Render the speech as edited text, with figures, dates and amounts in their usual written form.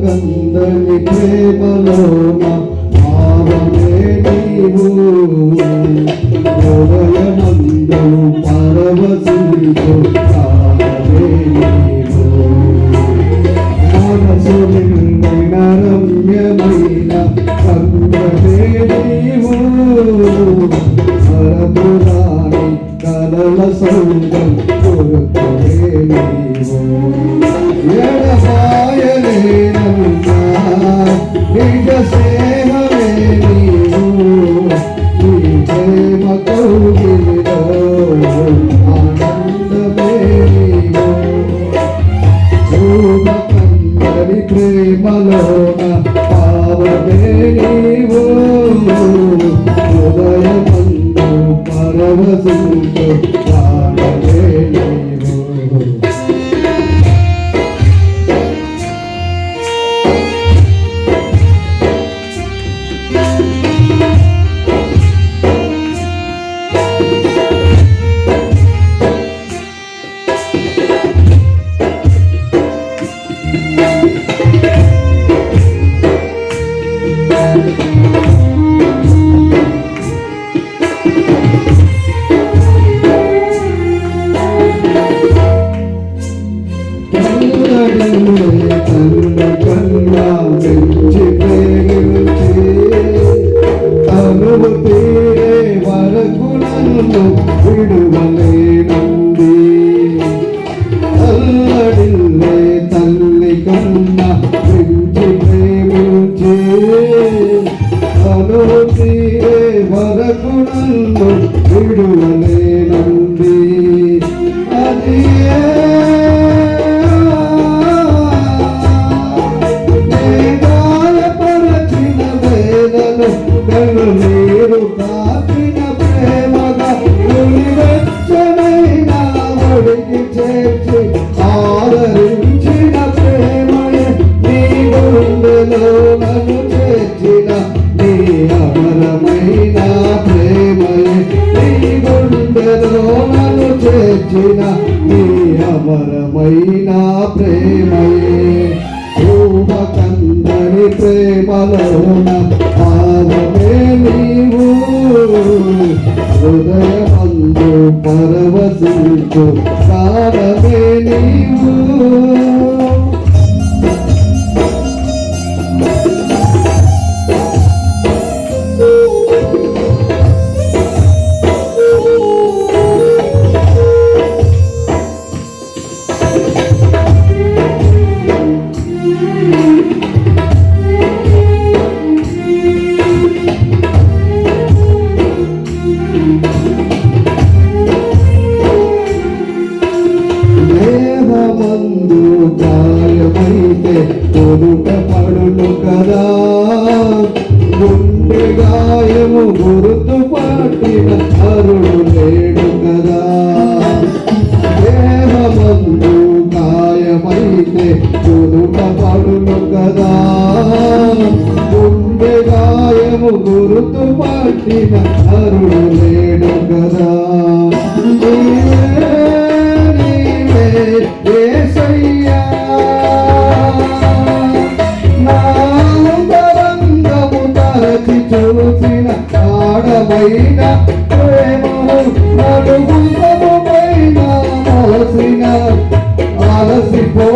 కందని ప్రేమలోన భావమే నీవు హృదయమందు పరవశించు కాలమే నీవు మనసు నిండిన రమ్యమైన కందనే నీవు మరపురాని కలల సౌందం కొరకునే నీవు ఎడబాయలేనంతా నిజ స్నేహమే నీవు నీ ప్రేమ కౌగిలిలో ఆనందమే నీవు రూపకందరి ప్రేమలోన పావమే నీవు హృదయమందు పరవశించు ప్రాణమే నీవు తల్లి కన్నా పెంచి ప్రేమించి తనువు తీరే వరకు నన్ను విడువలేనంది అల్లడిల్లే తల్లి కన్నా పెంచి ప్రేమించి తనువు తీరే వరకు నన్ను విడువలేనంది అది నీరు కాపిన ప్రేమగా వెచ్చనైన ఒడికి చేర్చి ఆదరించిన ప్రేమయే నీ గుండెలో నన్ను చేర్చిన నీ అమరమైన ప్రేమయే నీ గుండెలో నన్ను చేర్చిన నీ అమరమైన ప్రేమయే రూపకందని ప్రేమలోన పావమే నీవు హృదయమందు పరవశించు కాలమే నీవు దేహమందు గాయమైతే కొరుట పడును కదా గుండె గాయము గుర్తు పట్టిన అరుడు లేడు కదా దేహమందు గాయమైతే కొరుట పడును కదా గుండె గాయము గుర్తు పట్టిన అరుడు లేడు కదా యేసయ్యా నా అంతరంగము తరచి చూసిన ఆడమైన ప్రేమను నలుగుసము పైన అలసిన అలసిపో